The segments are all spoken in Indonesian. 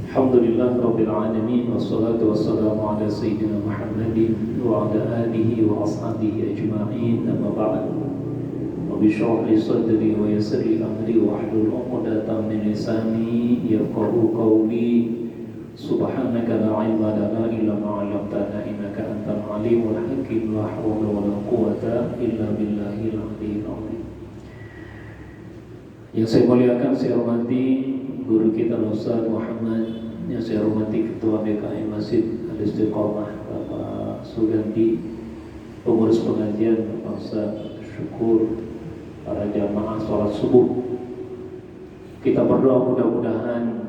Alhamdulillah Rabbil Alamin. Wassalatu wassalamu ala Sayyidina Muhammadin wa ala alihi wa ashabihi ajma'in. Amma ba'd. Rabbi shrah li sadri wa yassir li amri wa hlul 'uqdatam min lisani yafqahu qawli. Subhanaka la ilma lana illa ma 'allamtana innaka antal alimul hakim. La hawla wa la quwwata illa billahil aliyyil azim. Yang saya muliakan, saya hormati guru kita Ustaz Muhammad, yang saya hormati Ketua BKM Masjid Al-Istiqomah Bapak Sugandi, pengurus pengajian Bapak Ustaz Syukur, para jamaah sholat subuh. Kita berdoa mudah-mudahan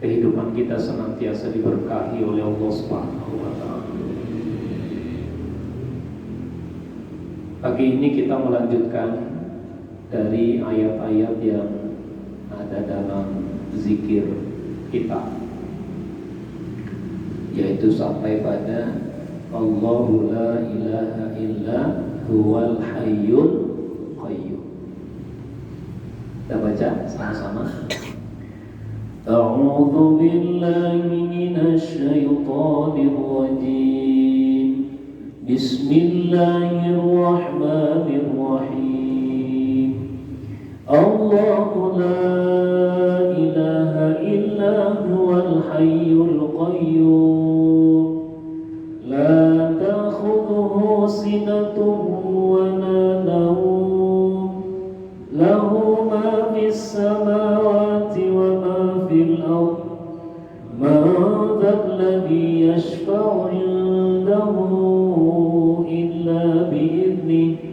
kehidupan kita senantiasa diberkahi oleh Allah Subhanahu wa Ta'ala. Pagi ini kita melanjutkan dari ayat-ayat yang ada dalam zikir kita, yaitu sampai pada Allahu la ilaha illa huwal hayyul qayyum. Kita baca sama-sama. A'udzu billahi minasy syaithanir rajim. Bismillahirrahmanirrahim. Allahu la ilaha illa huwal hayyul qayyum. La ta'khudhuhu sinatun wa la nawm. Lahu ma fis samawati wa ma fil ardh. Man dhal ladzi yashfa'u 'indahu illa bi'idhnihi.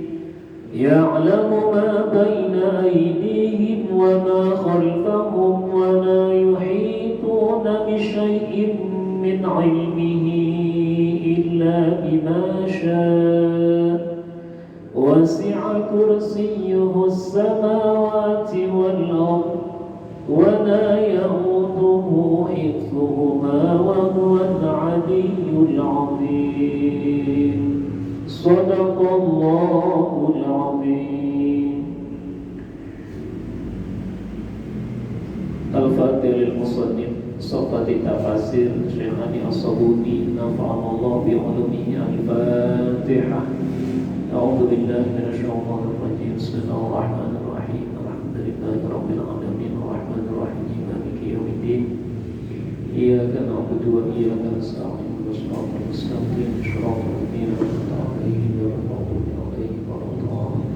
Ya'lamu ma baina aydihim wa ma khalfahum wa la yuhituna bi syai'in min 'ilmihi illa bima syaa. Wasi'a kursiyyuhu as-samawati wal ardh wa la ya'uduhu hifdhuhuma wa huwal 'aliyyul 'azim. Sadaqallahul 'azim. Al-Fatihah lil musannif Safati Tafasir Syekhani As-Sabuni nafa'anallahu bi'ulumihi. Al-Fatihah. A'udzu billahi minasy syaithanir rajim. Bismillahirrahmanirrahim. Alhamdulillahi rabbil alamin arrahmanir rahim maliki yaumiddin. Iyyaka na'budu wa iyyaka nasta'in. Shiratal mustaqim shiratal ladzina an'amta 'alaihim ghairil maghdubi 'alaihim waladdallin.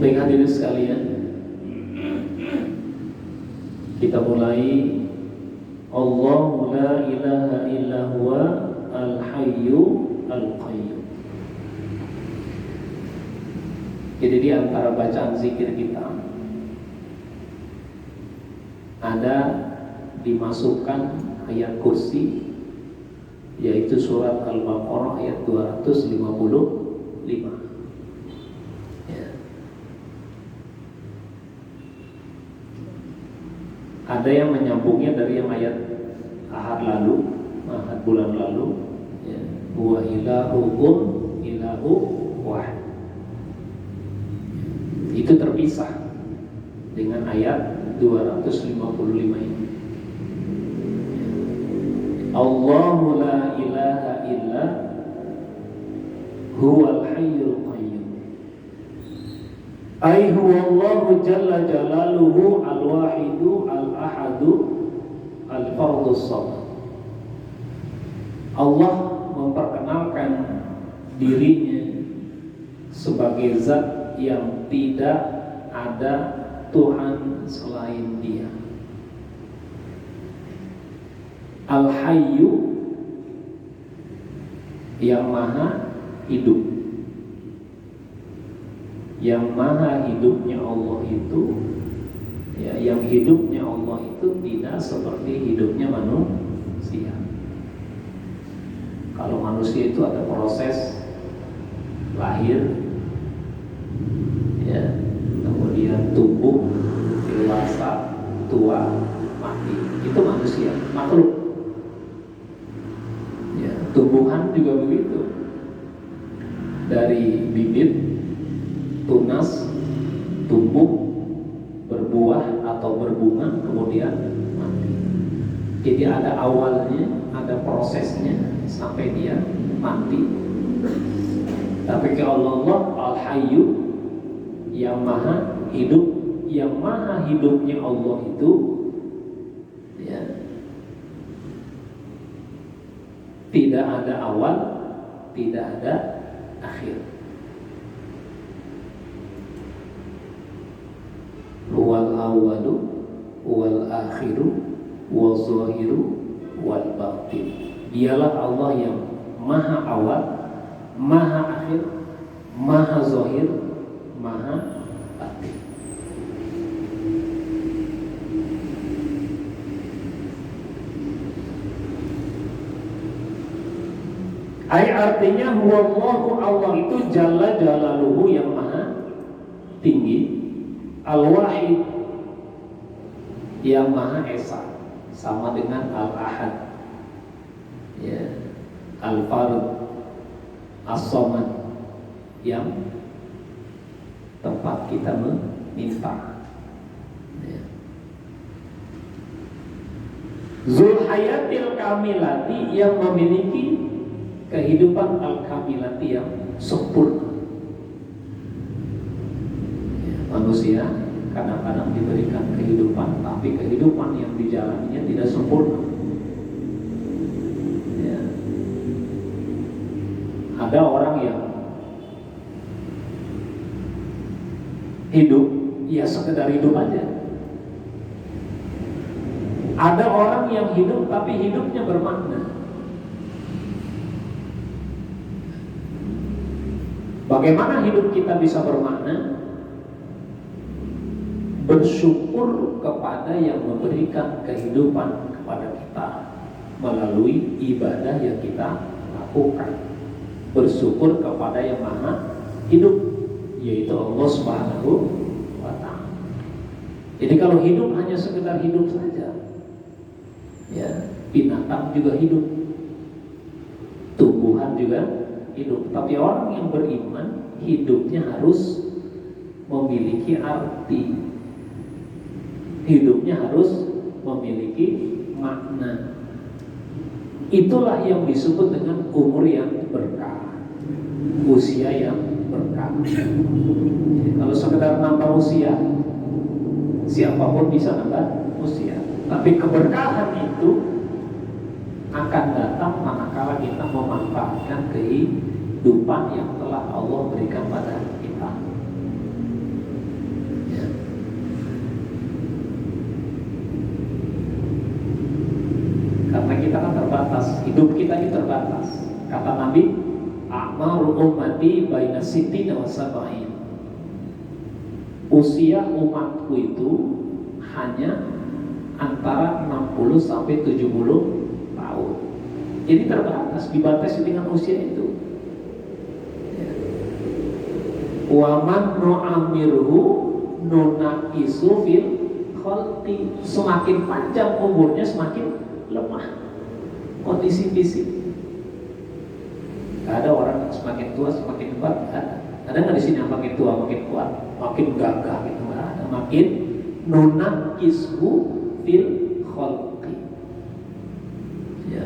Baik hadirin sekalian, kita mulai. Allahu la ilaha illa huwa al-hayyu al-qayyum. Jadi di antara bacaan zikir kita ada dimasukkan ayat kursi, yaitu surat Al-Baqarah ayat 255. Ya. Ada yang menyambungnya dari yang ayat ahad lalu, ahad bulan lalu, ya. Wa ilahukum ilahu wahid. Itu terpisah dengan ayat 255 ini. Allahu la ilaha illa huwal hayyul qayyum. Ai huwa Allahu jalla jalaluhu al-wahidu al-ahadu al-fardus samad. Allah memperkenalkan dirinya sebagai zat yang tidak ada Tuhan selain Dia. Al-Hayyu, yang maha hidup. Yang maha hidupnya Allah itu, ya, yang hidupnya Allah itu tidak seperti hidupnya manusia. Kalau manusia itu ada proses lahir, ya, kemudian tumbuh, dewasa, tua, mati. Itu manusia, makhluk. Tumbuhan juga begitu. Dari bibit, tunas, tumbuh, berbuah atau berbunga, kemudian kemudian mati. Jadi ada awalnya, ada prosesnya sampai dia mati. Tapi kalau Allah Al-Hayyu, yang maha hidup, yang maha hidupnya Allah itu ya, tidak ada awal, tidak ada akhir. Huwal awwalu wal akhiru wal zahiru wal batin. Dialah Allah yang maha awal, maha akhir, maha zahir, maha batin. Artinya huwallahu, Allah itu jalla jalaluhu, yang maha tinggi, al-wahid, yang maha esa, sama dengan al-ahad ya, al-fard, as-samad, yang tempat kita meminta ya. Zul hayatil kamilati, yang memiliki kehidupan al-kamilati, yang sempurna. Manusia kadang-kadang diberikan kehidupan, tapi kehidupan yang dijalaninya tidak sempurna ya. Ada orang yang hidup ya sekedar hidup aja. Ada orang yang hidup tapi hidupnya bermakna. Bagaimana hidup kita bisa bermakna? Bersyukur kepada yang memberikan kehidupan kepada kita melalui ibadah yang kita lakukan. Bersyukur kepada yang maha hidup, yaitu Allah Subhanahu wa ta'ala. Jadi kalau hidup hanya sekedar hidup saja ya, binatang juga hidup, tumbuhan juga hidup. Tapi orang yang beriman, hidupnya harus memiliki arti, hidupnya harus memiliki makna. Itulah yang disebut dengan umur yang berkah, usia yang berkah. Kalau sekedar nambah usia, siapapun bisa nambah usia. Tapi keberkahan itu akan datang manakala kita memanfaatkan kehidupan yang telah Allah berikan pada kita. Ya. Karena kita kan terbatas, hidup kita ini terbatas. Kata Nabi, a'maru ummati baina sittina wa sab'in. Usia umatku itu hanya antara 60 sampai 70 tahun. Jadi terbatas, dibatasi dengan usia itu. Wa man nu'amirhu nunaqisu fil khalqi. Semakin panjang umurnya semakin lemah kondisi fisik. Gak ada orang yang semakin tua semakin kuat. Ada nggak di sini yang makin tua makin kuat, makin gagah gitu? Nggak ada. Makin nunaqisu fil khalqi. Ya.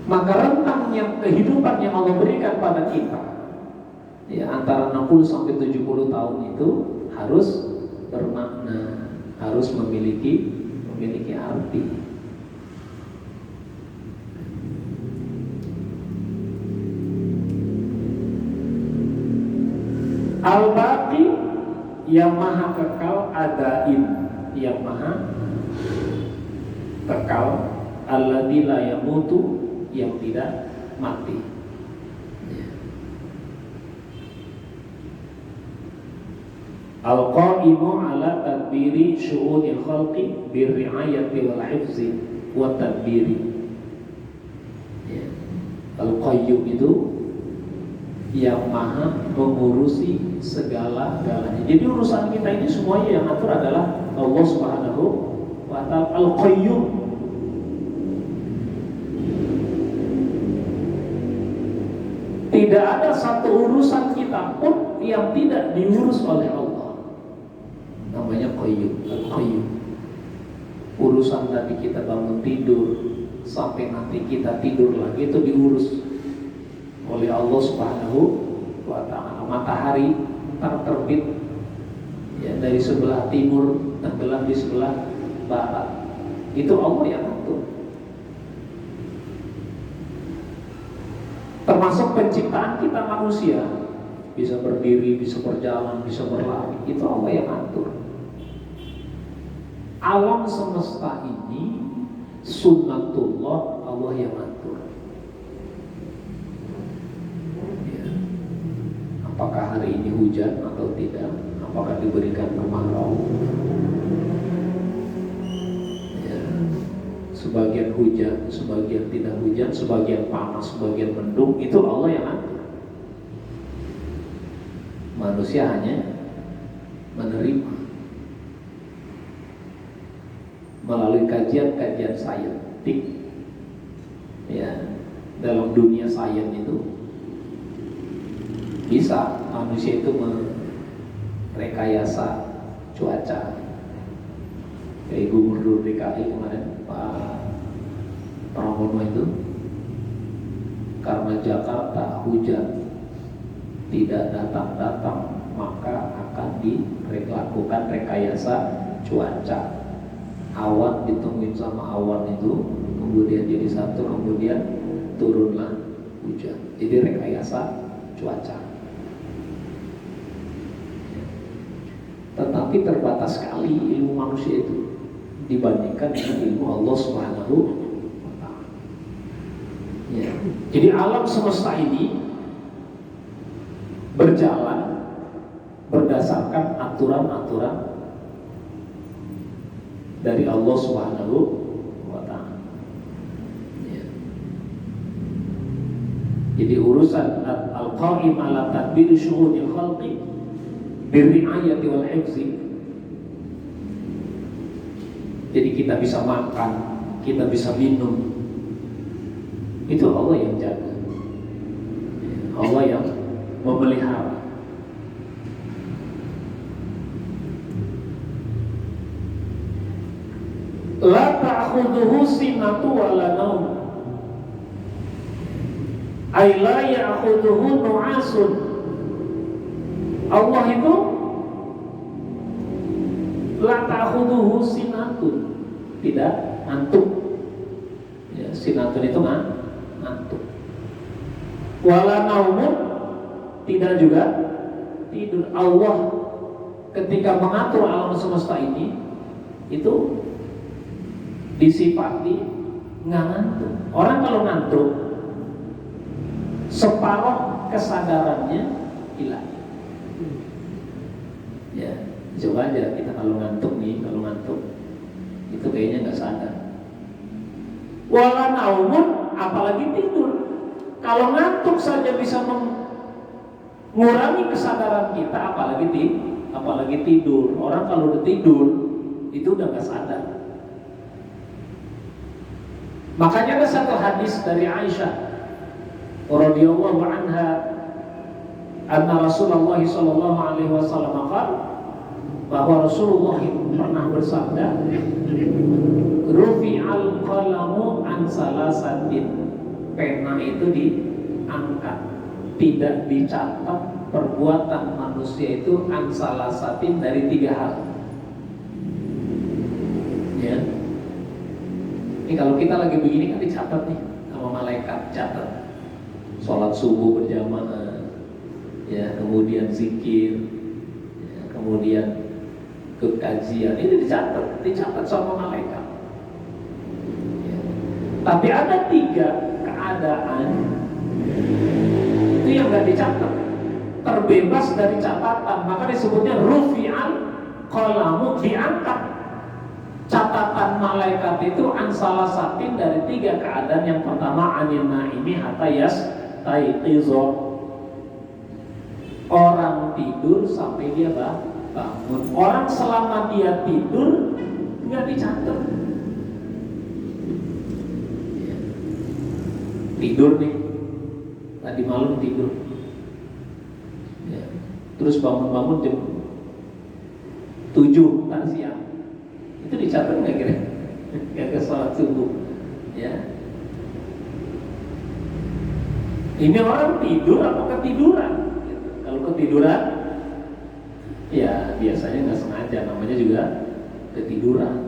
Maka rentangnya kehidupan yang Allah berikan pada kita ya, antara 60 sampai 70 tahun itu harus bermakna, harus memiliki arti. Al-Baqi, yang maha kekal, Adain, yang maha kekal, Alladzi la yamutu, yang tidak mati. Al-Qa'imu ala tadbiri syu'unil khalqi birri'ayati wal hifzi wa tadbiri. Al-Qayyum itu yang maha mengurusi segala-galanya. Jadi urusan kita ini semuanya yang atur adalah Allah Subhanahu wa ta'ala. Al-Qayyum. Tidak ada satu urusan kita pun yang tidak diurus oleh Allah. Namanya Qayyum. Al-Qayyum. Urusan tadi kita bangun tidur sampai nanti kita tidur lagi itu diurus oleh Allah Subhanahu wa Ta'ala. Matahari terbit ya dari sebelah timur, tenggelam di sebelah barat. Itu Allah yang atur. Termasuk penciptaan kita manusia, bisa berdiri, bisa berjalan, bisa berlari, itu Allah yang atur. Alam semesta ini sunnatullah, Allah yang atur. Ya. Apakah hari ini hujan atau tidak? Apakah diberikan kemarau? Ya. Sebagian hujan, sebagian tidak hujan, sebagian panas, sebagian mendung, itu Allah yang atur. Manusia hanya menerima melalui kajian-kajian saintik. Ya, dalam dunia sains itu bisa manusia itu merekayasa cuaca. Kayak Gubernur DKI kemarin Pak Pramono itu, karena Jakarta hujan tidak datang-datang, maka akan dilakukan rekayasa cuaca. Awan ditemuin sama awan itu, kemudian jadi satu, kemudian turunlah hujan. Jadi rekayasa cuaca. Tetapi terbatas sekali ilmu manusia itu dibandingkan dengan ilmu Allah Subhanahu wa Ta'ala. Ya. Jadi alam semesta ini berjalan berdasarkan aturan-aturan dari Allah Subhanahu wa Ta'ala. Ya. Jadi urusan al-qaim ala tadbir syuhudil khalqi birri'ayati wal hifzi. Jadi kita bisa makan, kita bisa minum, itu Allah yang jaga. Allah yang memelihara. La ta'khudhuhu sinatu wa la naum. Ay la ya'khudhuhu nu'asun. Allah itu la ta'khudhuhu sinatun, tidak ngantuk. Ya, sinatun itu ngantuk. Wala naumun, tidak juga tidur. Allah ketika mengatur alam semesta ini itu disifati nggak ngantuk. Orang kalau ngantuk, separuh kesadarannya hilang. Ya, coba aja kita kalau ngantuk nih, kalau ngantuk itu kayaknya nggak sadar. Wala naumun, apalagi tidur. Kalau ngantuk saja bisa mengurangi kesadaran kita, apalagi tidur. Orang kalau udah tidur itu udah nggak sadar. Makanya ada satu hadis dari Aisyah radhiyallahu anha, anna Rasulullah sallallahu alaihi wasallam bahwa Rasulullah pernah bersabda, rufi'al qalamu an salasatin, pena itu diangkat, tidak dicatat perbuatan manusia itu an salasatin, dari 3 hal. Ya. Ini kalau kita lagi begini kan dicatat nih sama malaikat, catat. Sholat subuh berjamaah, ya, kemudian zikir, ya, kemudian ke kajian, ini dicatat sama malaikat. Ya. Tapi ada 3 keadaan itu yang nggak dicatat, terbebas dari catatan, maka disebutnya rufi'al qalamu, diangkat catatan malaikat itu an salasatin, dari 3 keadaan. Yang pertama anin naimi hatta yastayqizo, orang tidur sampai dia bangun. Orang selama dia tidur nggak dicatat. Tidur nih, tadi malam tidur, ya. Terus bangun-bangun jam 7 tak siang. Itu dicatat nggak kira? Nggak ke sholat subuh, ya. Ini orang tidur apa ketiduran? Kalau ketiduran, ya biasanya nggak sengaja, namanya juga ketiduran.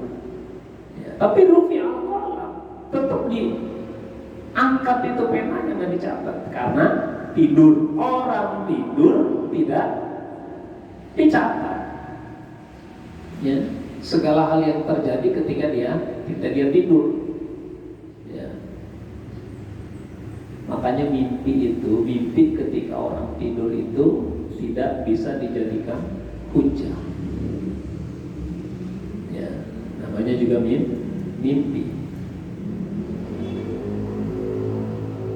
Ya, tapi rufi al-qalam tetap diangkat itu penanya, nggak dicatat karena tidur. Orang tidur tidak dicatat. Ya, segala hal yang terjadi ketika dia tidur. Ya. Makanya mimpi ketika orang tidur itu tidak bisa dijadikan hujah. Ya, namanya juga mimpi.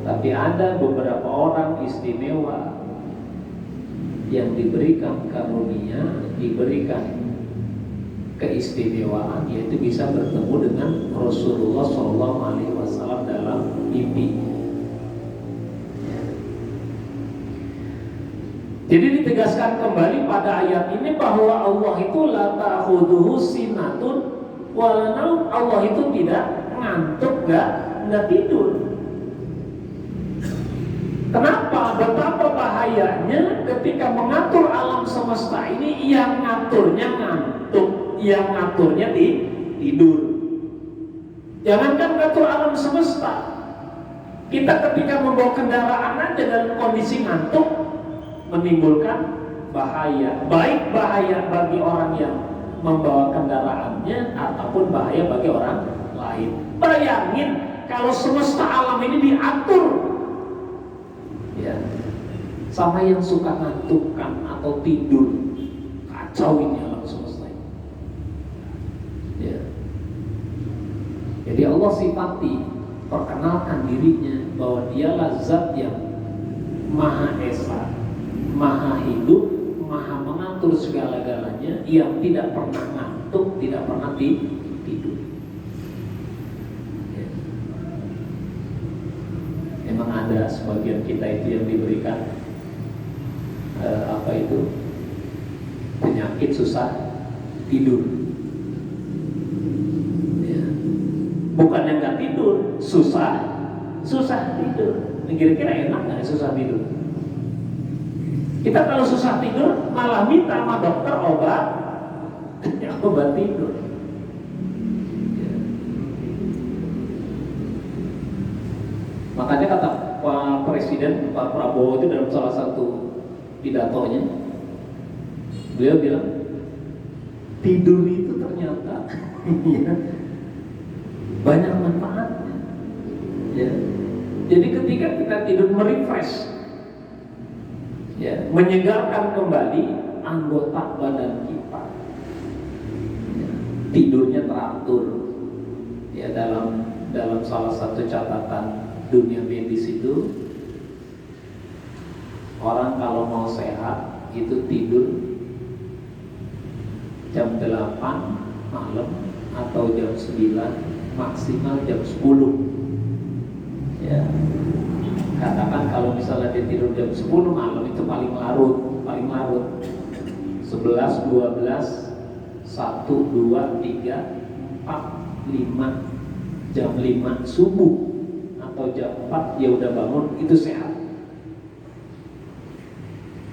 Tapi ada beberapa orang istimewa yang diberikan karunia, diberikan keistimewaan, yaitu bisa bertemu dengan Rasulullah SAW dalam mimpi. Jadi ditegaskan kembali pada ayat ini bahwa Allah itu la ta'khudhuhu sinatun wala naum. Allah itu tidak ngantuk, enggak tidur. Kenapa? Betapa bahayanya ketika mengatur alam semesta ini, yang ngaturnya ngantuk, yang ngaturnya tidur. Jangankan ngatur alam semesta, kita ketika membawa kendaraan aja dalam kondisi ngantuk menimbulkan bahaya. Baik bahaya bagi orang yang membawa kendaraannya ataupun bahaya bagi orang lain. Bayangin kalau semesta alam ini diatur, ya, sama yang suka ngantukkan atau tidur, kacau ini alam semesta ini. Ya. Jadi Allah sifati, perkenalkan dirinya bahwa dialah zat yang Maha Esa, Maha hidup, Maha mengatur segala-galanya, yang tidak pernah ngantuk, tidak pernah tidur. Ya. Memang ada sebagian kita itu yang diberikan penyakit susah tidur. Ya. Bukannya nggak tidur, susah tidur. Kira-kira enak nggak susah tidur? Kita kalau susah tidur malah minta sama dokter obat tidur. Ya. Makanya kata Pak Presiden, Pak Prabowo itu dalam salah satu pidatonya, beliau bilang tidur itu ternyata banyak manfaatnya. Ya. Jadi ketika kita tidur merefresh, ya, menyegarkan kembali anggota badan kita. Ya, tidurnya teratur. Ya, dalam salah satu catatan dunia medis itu, orang kalau mau sehat itu tidur jam 8 malam atau jam 9, maksimal jam 10. Ya. Katakan kalau misalnya dia tidur jam 10 malam itu paling larut 11, 12, 1, 2, 3, 4, 5, jam 5 subuh atau jam 4 dia udah bangun, itu sehat.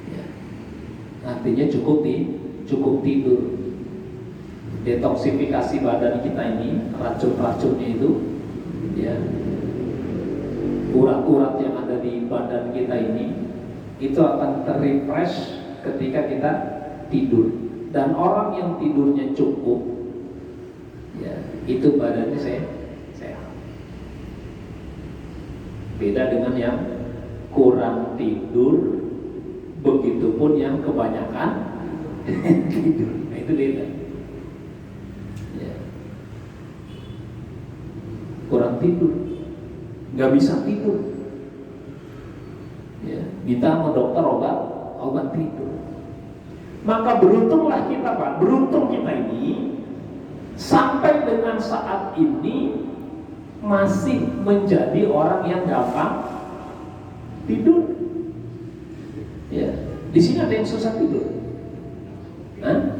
Ya. Artinya cukup tidur. Detoksifikasi badan kita ini, racun-racunnya itu, ya, urat-urat yang ada di badan kita ini, itu akan terrefresh ketika kita tidur. Dan orang yang tidurnya cukup, ya, itu badannya sehat. Beda dengan yang kurang tidur, begitupun yang kebanyakan tidur. Nah, itu beda. Ya. Kurang tidur, nggak bisa tidur, ya, minta sama dokter obat tidur. Maka beruntunglah kita, Pak, beruntung kita ini sampai dengan saat ini masih menjadi orang yang gampang tidur. Ya, di sini ada yang susah tidur. Hah?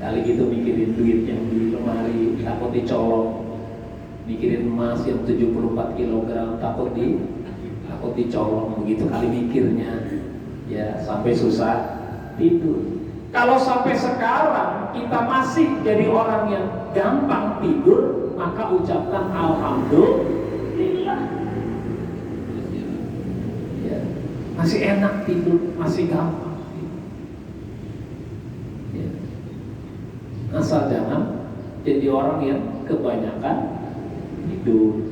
Kali gitu mikirin duit yang di lemari, takut dicolong. Mikirin emas yang 74 kg, takut dicolong. Begitu kali mikirnya, ya sampai susah tidur. Kalau sampai sekarang kita masih jadi orang yang gampang tidur, maka ucapkan alhamdulillah. Ya, masih enak tidur, masih gampang. Asal jangan jadi orang yang kebanyakan tidur.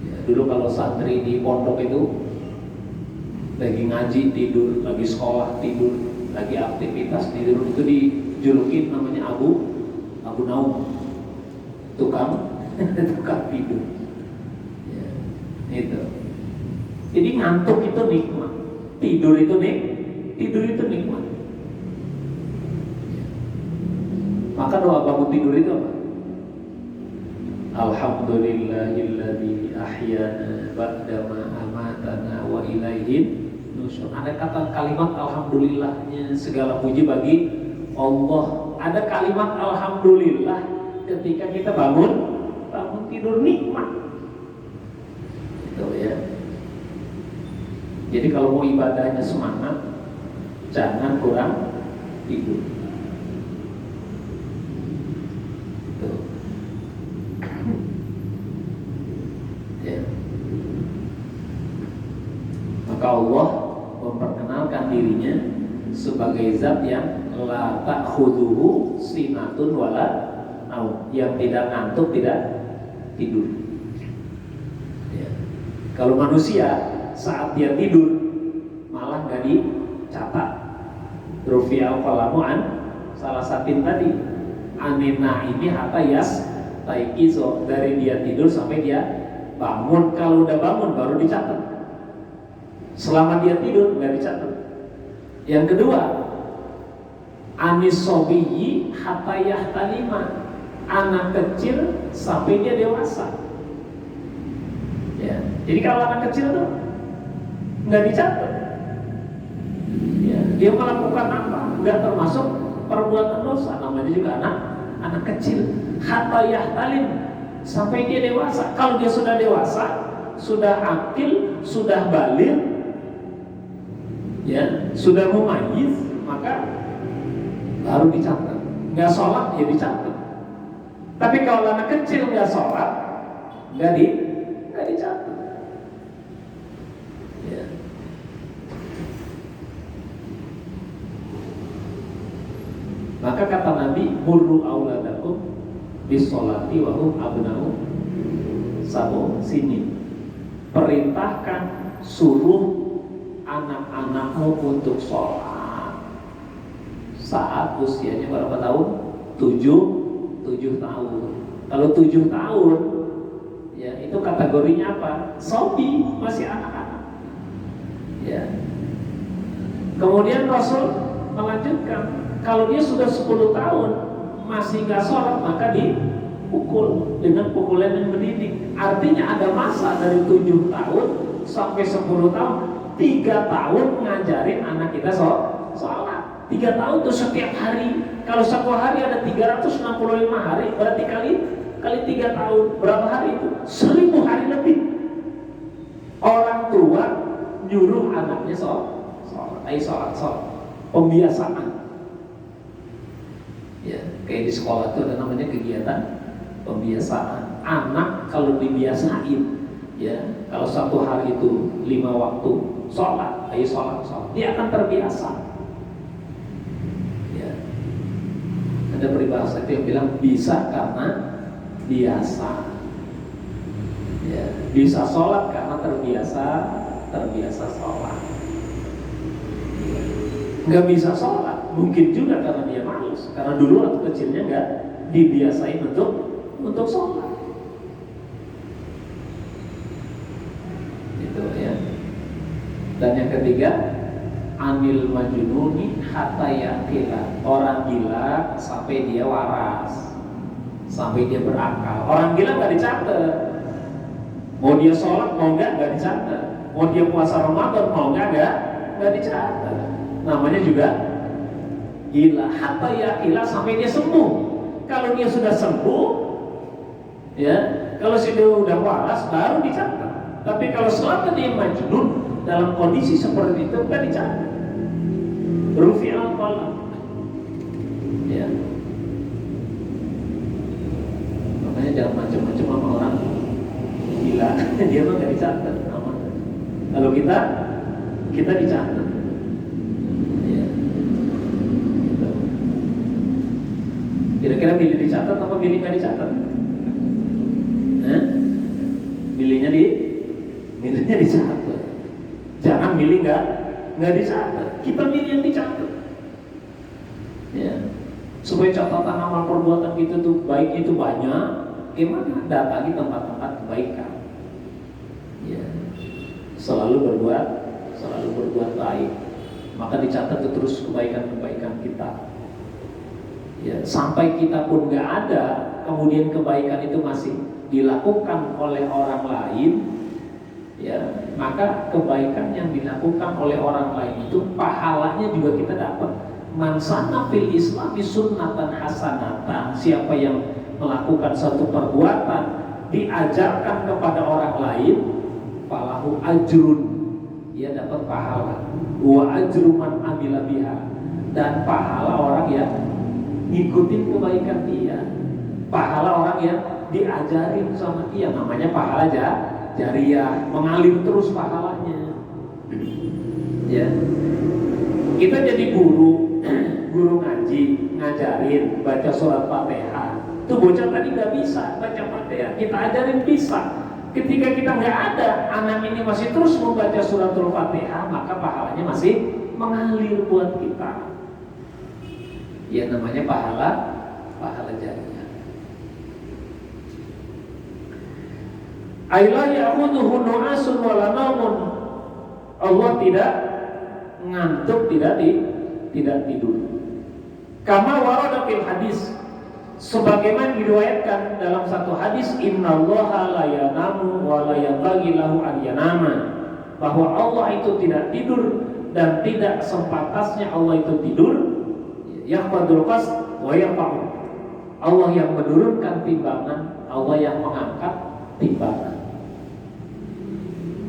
Ya, dulu kalau santri di pondok itu lagi ngaji tidur, lagi sekolah tidur, lagi aktivitas tidur, itu dijulukin namanya Abu Naum, tukang tidur. Ya, itu. Jadi ngantuk itu nikmat, tidur itu nikmat. Maka doa bangun tidur itu apa? Alhamdulillahilladzi ahyana ba'da ma amatana wa ilaihin nusyur. Ada kata kalimat alhamdulillahnya, segala puji bagi Allah. Ada kalimat alhamdulillah ketika kita bangun tidur, nikmat. Gitu ya. Jadi kalau mau ibadahnya semangat, jangan kurang tidur. Maka Allah memperkenalkan dirinya sebagai zat yang la ta'khudhuhu sinatun wala naum, yang tidak ngantuk, tidak tidur. Ya. Kalau manusia saat dia tidur malah nggak dicatat. Rufi'al qalamu an salah satin tadi. Anina ini hatta yas taikizo, dari dia tidur sampai dia bangun. Kalau udah bangun baru dicatat. Selama dia tidur nggak dicatat. Yang kedua, anis sobiyi hatta yahtalima, anak kecil sampai dia dewasa. Ya. Jadi kalau anak kecil tuh nggak dicatat. Ya. Dia melakukan apa? Nggak termasuk perbuatan dosa. Namanya juga anak kecil. Hatta yahtalim, sampai dia dewasa. Kalau dia sudah dewasa, sudah akil, sudah baligh, ya, sudah mumayyiz, maka baru dicatat. Nggak sholat ya dicatat. Tapi kalau anak kecil nggak sholat, nggak dicatat. Ya. Maka kata Nabi, murru auladakum bisolati wa hum abna'u sab'u sinin. Perintahkan, suruh anak-anakmu untuk sholat saat usianya berapa tahun? 7 tahun. Kalau 7 tahun, ya itu kategorinya apa? Sobi, masih anak-anak. Ya. Kemudian Rasul melanjutkan, kalau dia sudah 10 tahun masih nggak sholat, maka dipukul dengan pukulan yang mendidik. Artinya ada masa dari 7 tahun sampai 10 tahun, 3 tahun ngajarin anak kita sholat. 3 tahun itu setiap hari. Kalau satu hari ada 365 hari, berarti kali 3 tahun, berapa hari itu? 1000 hari lebih. Orang tua nyuruh anaknya sholat. Pembiasaan. Ya, kayak di sekolah itu ada namanya kegiatan pembiasaan. Anak kalau dibiasain, ya, kalau satu hari itu 5 waktu sholat, dia akan terbiasa. Ya. Ada peribahasa itu yang bilang bisa karena biasa. Ya, bisa sholat karena terbiasa sholat. Ya. Nggak bisa sholat, mungkin juga karena dia malas, karena dulu waktu kecilnya nggak dibiasain untuk sholat. Gitu ya. Dan yang ketiga, anil majnuni hatta yaqila, orang gila sampai dia waras, sampai dia berakal. Orang gila nggak dicatat. Mau dia sholat mau nggak dicatat. Mau dia puasa Ramadan mau nggak dicatat. Namanya juga Gila, hatta yaqilah, sampai dia sembuh. Kalau dia sudah sembuh, ya, kalau sudah udah waras baru dicatat. Tapi kalau selama dia majnun dalam kondisi seperti itu kan dicatat. Rufi'al qalam. Ya. Makanya jangan macam-macam sama orang gila. Dia mah nggak dicatat. Kalau kita dicatat. Ya. Gitu. Kira-kira milih dicatat apa milih nggak dicatat? Milihnya dicatat. Jangan milih nggak dicatat. Kita milih yang dicatat. Ya. Supaya catatan amal perbuatan kita tuh baik itu banyak. Gimana? Datangi tempat-tempat kebaikan. Ya. Selalu berbuat baik. Maka dicatat terus kebaikan-kebaikan kita. Ya, sampai kita pun nggak ada, kemudian kebaikan itu masih dilakukan oleh orang lain, ya, maka kebaikan yang dilakukan oleh orang lain itu pahalanya juga kita dapat. Man sanna fil islami sunnatan hasanatan, siapa yang melakukan satu perbuatan diajarkan kepada orang lain, falahu ajrun, dia dapat pahala. Wa ajru man amila biha, dan pahala orang yang ngikutin kebaikan dia, pahala orang yang diajarin sama dia, namanya pahala jariyah, mengalir terus pahalanya. Ya, kita jadi guru ngaji, ngajarin baca surat Fatihah. Tuh bocah tadi nggak bisa baca Fatihah, kita ajarin bisa. Ketika kita nggak ada, anak ini masih terus membaca suratul Fatihah, maka pahalanya masih mengalir buat kita. Ya, namanya pahala jariyah. Ailah ya'uduhu nu'asun wala naumun. Allah tidak ngantuk, tidak tidur. Kama warada fil hadis, sebagaimana diriwayatkan dalam satu hadis, innallaha la yanamu wa la yanbaghi lahu an yanama, bahwa Allah itu tidak tidur dan tidak sepantasnya Allah itu tidur. Yahfadul qas wa yarfa'u, Allah yang menurunkan timbangan, Allah yang mengangkat timbangan.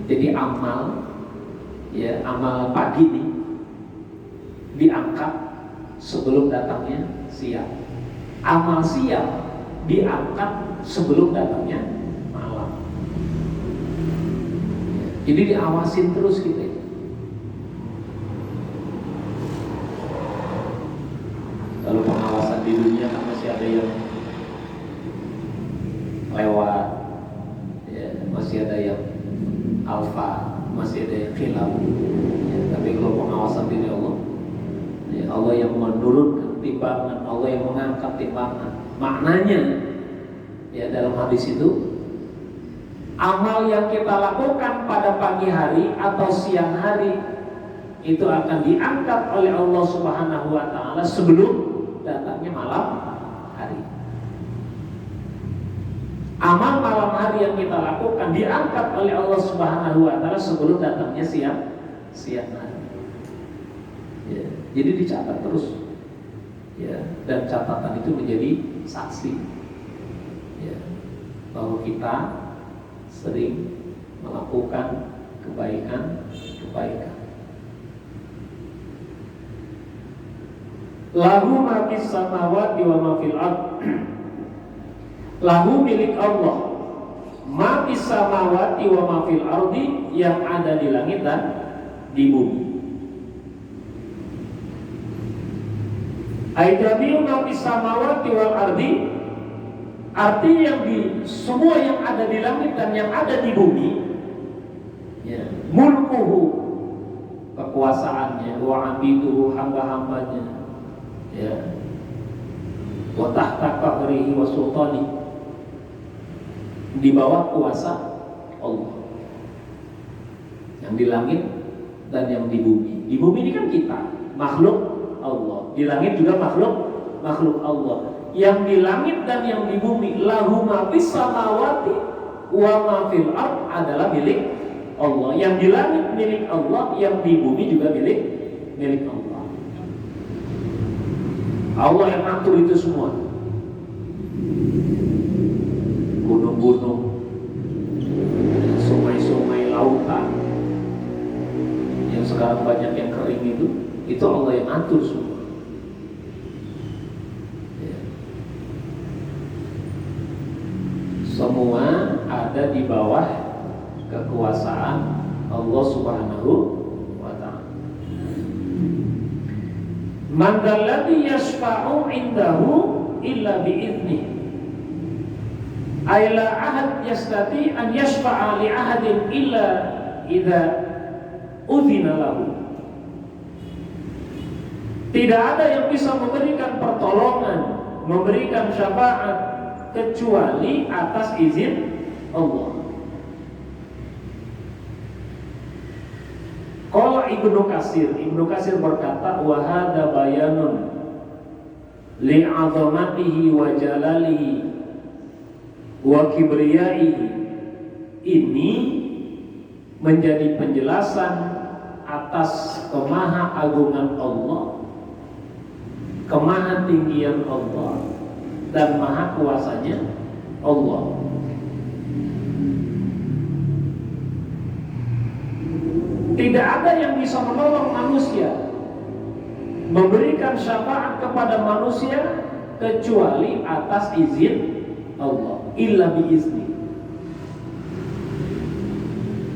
Jadi amal pagi nih diangkat sebelum datangnya siang. Amal siang diangkat sebelum datangnya malam. Jadi diawasin terus kita. Kalau pengawasan di dunia kan masih ada yang lewat, ya, masih ada yang alfa, masih ada yang khilaf. Ya, tapi kalau pengawasan diri Allah, ya, Allah yang menurunkan timbangan, Allah yang mengangkat timbangan. Maknanya, ya, dalam hadis itu, amal yang kita lakukan pada pagi hari atau siang hari itu akan diangkat oleh Allah Subhanahu wa taala sebelum datangnya malam hari. Amal malam hari yang kita lakukan diangkat oleh Allah Subhanahu wa taala sebelum datangnya siang hari. Ya, jadi dicatat terus. Ya, dan catatan itu menjadi saksi, ya, bahwa kita sering melakukan kebaikan. Lahu ma fis samawati wa ma fil ard. Lahu milik Allah ma fis samawati wa ma fil ardi, yang ada di langit dan di bumi. Aidami ma fis samawati wal ardi, artinya yang di semua yang ada di langit dan yang ada di bumi, ya, mulkuhu, kekuasaannya, wa abiduhu, hamba-hambanya, ya, wa tahta qahrihi wa sultani, di bawah kuasa Allah, yang di langit dan yang di bumi. Di bumi ini kan kita, makhluk Allah. Di langit juga makhluk Allah. Yang di langit dan yang di bumi, lahu ma fis samawati wa ma fil ard, adalah milik Allah. Yang di langit milik Allah, yang di bumi juga milik Allah. Allah yang atur itu semua. Gunung-gunung, sungai-sungai, lautan yang sekarang banyak yang kering itu Allah yang atur semua. Ya. Semua ada di bawah kekuasaan Allah Subhanahu wa ta'ala. Man dzalladzi yashfa'u 'indahu illa bi'idnihi. Ay la ahad yastati an yashfa'a li ahadin illa idza udzina lahu. Tidak ada yang bisa memberikan pertolongan, memberikan syafaat kecuali atas izin Allah. Qala Ibnu Katsir berkata, wa hadza bayanun li 'azamatihi wa jalalihi wa kibriyaihi. Ini menjadi penjelasan atas kemaha-agungan Allah, kemahatinggian Allah, dan maha kuasanya Allah. Tidak ada yang bisa menolong manusia, memberikan syafaat kepada manusia kecuali atas izin Allah, illa biizni.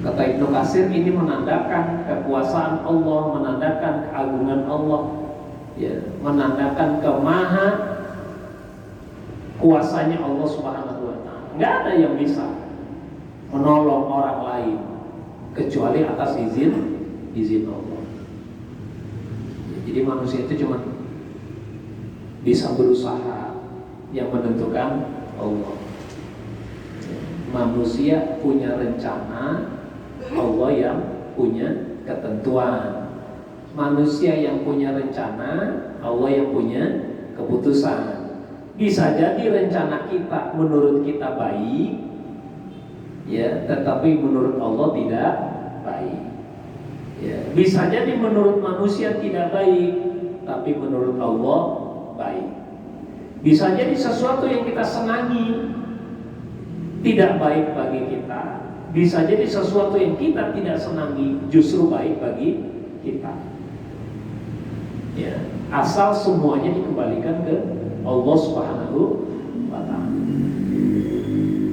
Kata Ibnu Katsir, ini menandakan kekuasaan Allah, menandakan keagungan Allah, ya, menandakan kemaha kuasanya Allah Subhanahu wa ta'ala. Nggak ada yang bisa menolong orang lain kecuali atas izin Allah. Jadi manusia itu cuma bisa berusaha, yang menentukan Allah. Manusia punya rencana, Allah yang punya ketentuan. Manusia yang punya rencana, Allah yang punya keputusan. Bisa jadi rencana kita menurut kita baik, ya, tetapi menurut Allah tidak baik. Ya, bisa jadi menurut manusia tidak baik, tapi menurut Allah baik. Bisa jadi sesuatu yang kita senangi tidak baik bagi kita. Bisa jadi sesuatu yang kita tidak senangi justru baik bagi kita. Ya, asal semuanya dikembalikan ke Allah Subhanahu wa ta'ala.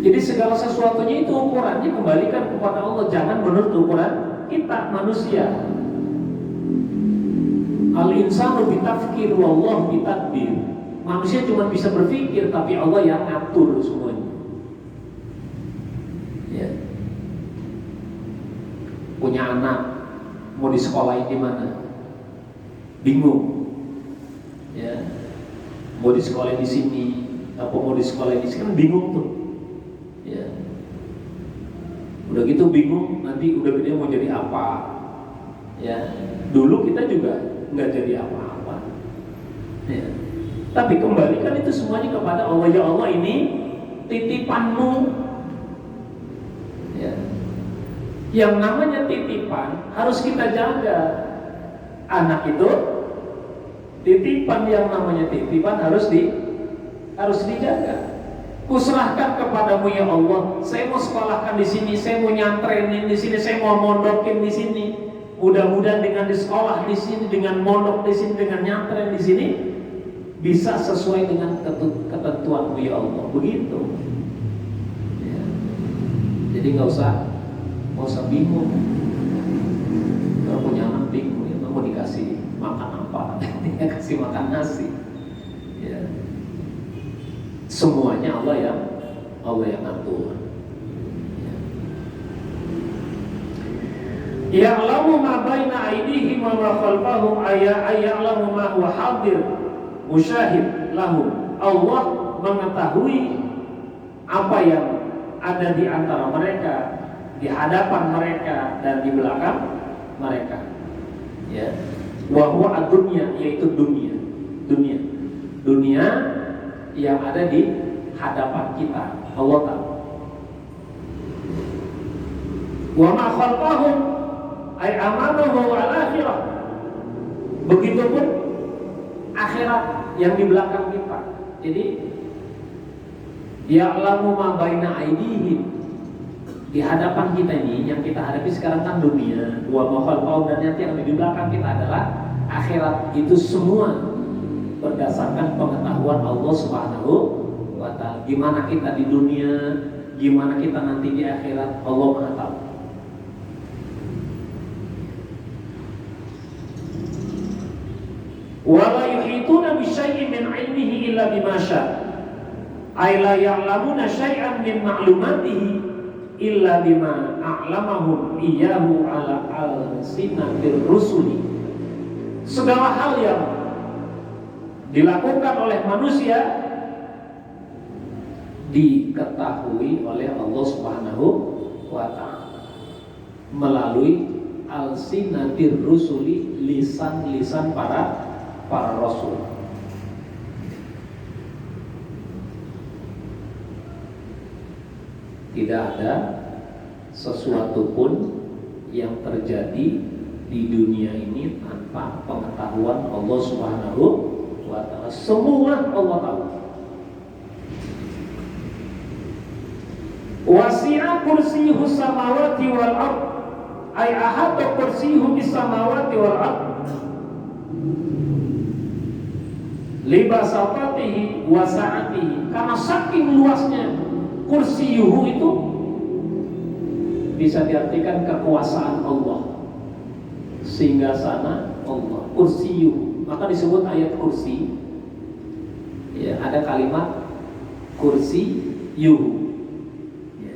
Jadi segala sesuatunya itu ukurannya kembalikan kepada Allah, jangan menurut ukuran kita manusia. Al-insanu bitafkir wallahu bitadbir. Manusia cuma bisa berpikir, tapi Allah yang ngatur semuanya. Ya. Punya anak, mau disekolahin di mana? Bingung. Ya. Mau disekolahin di sini, apa mau disekolahin di sini, kan bingung tuh. Ya. Udah gitu bingung, nanti udah gede mau jadi apa? Ya. Dulu kita juga nggak jadi apa-apa. Ya. Tapi kembalikan itu semuanya kepada Allah. Ya Allah, ini titipanmu. Ya. Yang namanya titipan harus kita jaga. Anak itu titipan, yang namanya titipan harus dijaga. Kuserahkan kepadamu ya Allah. Saya mau sekolahkan di sini, saya mau nyantrenin di sini, saya mau mondokin di sini. Mudah-mudahan dengan di sekolah di sini, dengan mondok di sini, dengan nyantren di sini, bisa sesuai dengan ketentuanmu ya Allah. Begitu. Ya. Jadi nggak usah bingung. Kalau punya anak bingung, ya mau dikasih makan apa? Dia kasih makan nasi. Ya. Semuanya Allah yang atur. Ya'lamu ma baina aydihim wa ma khalfahum ya'lamu ma huwa hadir musyahid lahum. Allah mengetahui apa yang ada di antara mereka, di hadapan mereka dan di belakang mereka. Ya. Wa huwa ad-dunya, yaitu dunia yang ada di hadapan kita. Allah tahu. Wa ma khalfahum ay amamahu wal akhirah. Begitupun akhirat yang di belakang kita. Jadi ya'lamu ma baina aydihim, di hadapan kita ini yang kita hadapi sekarang kan dunia, wa ma khalfahum, dan nanti yang di belakang kita adalah akhirat. Itu semua berdasarkan pengetahuan Allah Subhanahu wa ta'ala. Gimana kita di dunia, gimana kita nanti di akhirat, Allah Maha tahu. Wa la yuhituna bi syai'in min 'ilmihi illa bima syaa. Ay la ya'lamuna syai'an min ma'lumatihi illa bima a'lamahum iyyahu ala al-sinatir rusuli. Segala hal yang dilakukan oleh manusia diketahui oleh Allah Subhanahu wa ta'ala melalui al-sinatir rusuli, lisan-lisan para rasul. Tidak ada sesuatu pun yang terjadi di dunia ini tanpa pengetahuan Allah Subhanahu wa ta'ala. Semua Allah tahu. Wasi'a kursiyuhu samawati wal ard, ay ahata kursiyuhu bis samawati wal ard libasatatihi wa sa'atihi. Karena saking luasnya kursiyuhu itu bisa diartikan kekuasaan Allah, sehingga sana Allah kursiyuhu, maka disebut ayat kursi. Ya, ada kalimat kursi yuhu. Ya.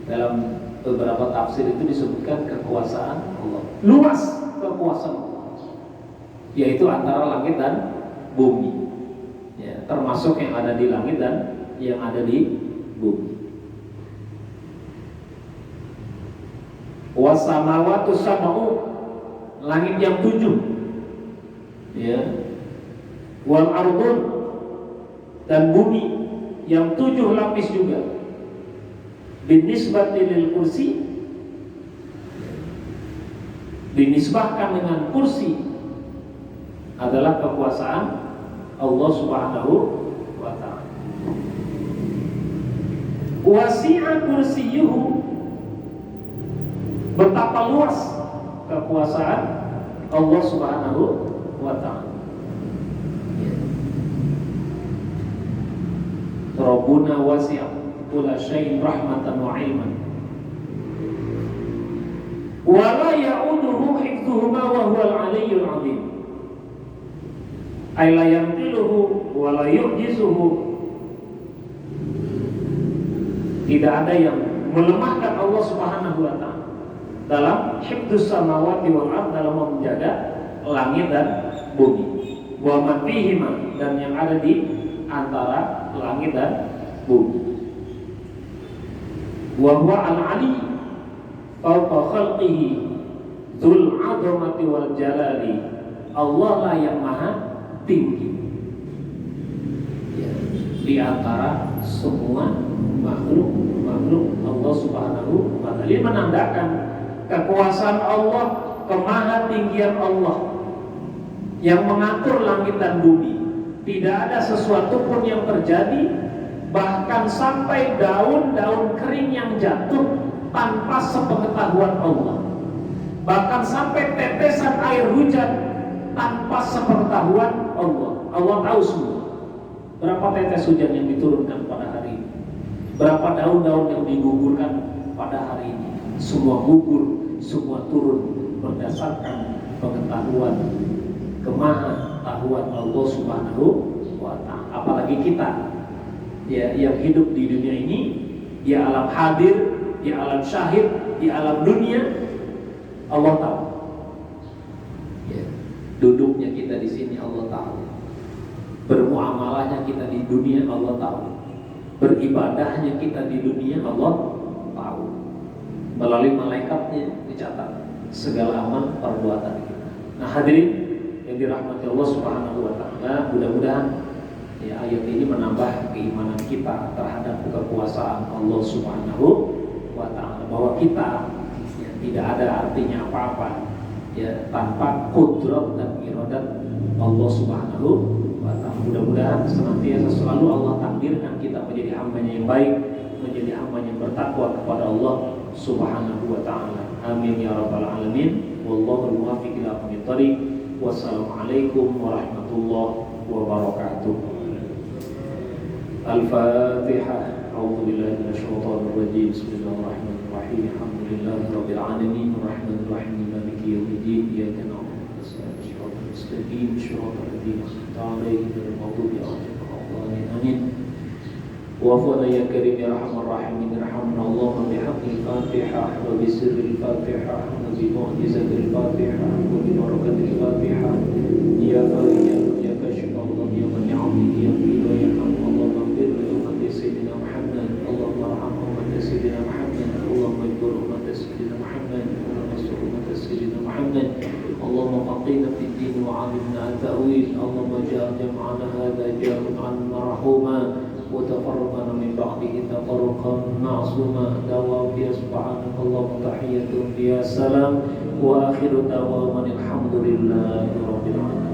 Dalam beberapa tafsir itu disebutkan kekuasaan Allah, luas kekuasaan Allah, yaitu antara langit dan bumi, ya, termasuk yang ada di langit dan yang ada di bumi. Wasamawatu sab'u, langit yang 7, ya, wal ardun, dan bumi yang 7 lapis juga. Binisbati lil kursi, dinisbahkan dengan kursi adalah kekuasaan Allah Subhanahu wa ta'ala. Wasi'a kursiyuhu, betapa luas kekuasaan Allah Subhanahu wa ta'ala. Rabbuna wasi'a kulla syai'in rahmatan wa ilman wa la ya'uduhu hifdhuhuma wa huwal 'aliyyul 'azim. Ay la yantiluhu wa la yu'jizuhu, tidak ada yang melemahkan Allah Subhanahu wa ta'ala dalam hifdzus samawati wal ard, dalam menjaga langit dan bumi, wa man fihima, dan yang ada di antara langit dan bumi. Wa huwa al-'ali fawqa khalqihi dzul 'azamati wal jalali. Allah lah yang maha tinggi, ya, di antara semua makhluk Allah Subhanahu wa ta'ala. Ini menandakan kekuasaan Allah, kemahatinggian Allah yang mengatur langit dan bumi. Tidak ada sesuatu pun yang terjadi, bahkan sampai daun-daun kering yang jatuh tanpa sepengetahuan Allah, bahkan sampai tetesan air hujan tanpa sepengetahuan Allah. Allah tahu semua. Berapa tetes hujan yang diturunkan pada hari ini, berapa daun-daun yang digugurkan pada hari ini, semua gugur, semua turun berdasarkan pengetahuan, kemahatahuan Allah Subhanahu wa ta'ala. Apalagi kita, ya, yang hidup di dunia ini, di alam hadir, di alam syahid, di alam dunia, Allah tahu. Ya, duduknya kita di sini Allah tahu, bermuamalahnya kita di dunia Allah tahu, beribadahnya kita di dunia Allah tahu. Melalui malaikatnya dicatat segala amal perbuatan kita. Nah, hadirin yang dirahmati Allah Subhanahu wa ta'ala, mudah-mudahan ya, ayat ini menambah keimanan kita terhadap kekuasaan Allah Subhanahu wa ta'ala, bahwa kita ya, tidak ada artinya apa-apa ya, tanpa kudrat dan iradat Allah Subhanahu wa ta'ala. Mudah-mudahan senantiasa selalu Allah takdirkan kita menjadi hamba-Nya yang baik, menjadi hamba yang bertakwa kepada Allah Subhanahu wa ta'ala. Amin ya rabbal alamin. Wallahu muwaffiq ila aqwamit thoriq. Wassalamualaikum warahmatullahi wabarakatuh. Al-Fatihah. A'udzu billahi minasyaitonir rajim. Bismillahirrahmanirrahim. Alhamdulillahi rabbil alamin. Arrahmanir rahim. Maliki yaumiddin. Iyyaka na'budu wa iyyaka nasta'in. Mustaqim shiratal ladzina an'amta 'alaihim ghairil maghdubi 'alaihim waladdallin. Amin. وفضل يا كريم يا ارحم الراحمين ارحمنا اللهم بحق الفاتحه وبسر الفاتحه وبمعجزه الفاتحه وببركه الفاتحه يا فرج يا كاشف الله يا من يعظم يا مجيد يا رحم اللهم اغفر لامه سيدنا محمد اللهم ارحم امه سيدنا محمد اللهم اجبر امه سيدنا محمد اللهم استر امه سيدنا محمد اللهم فقهنا في الدين وعلمنا التاويل اللهم اجعل جمعنا هذا جمعا مرحوما وتفرقنا من بعده تفرقا معصوما دوام فيها سبحانك اللهم تحية فيها سلام وآخر دعوانا الحمد لله رب العالمين.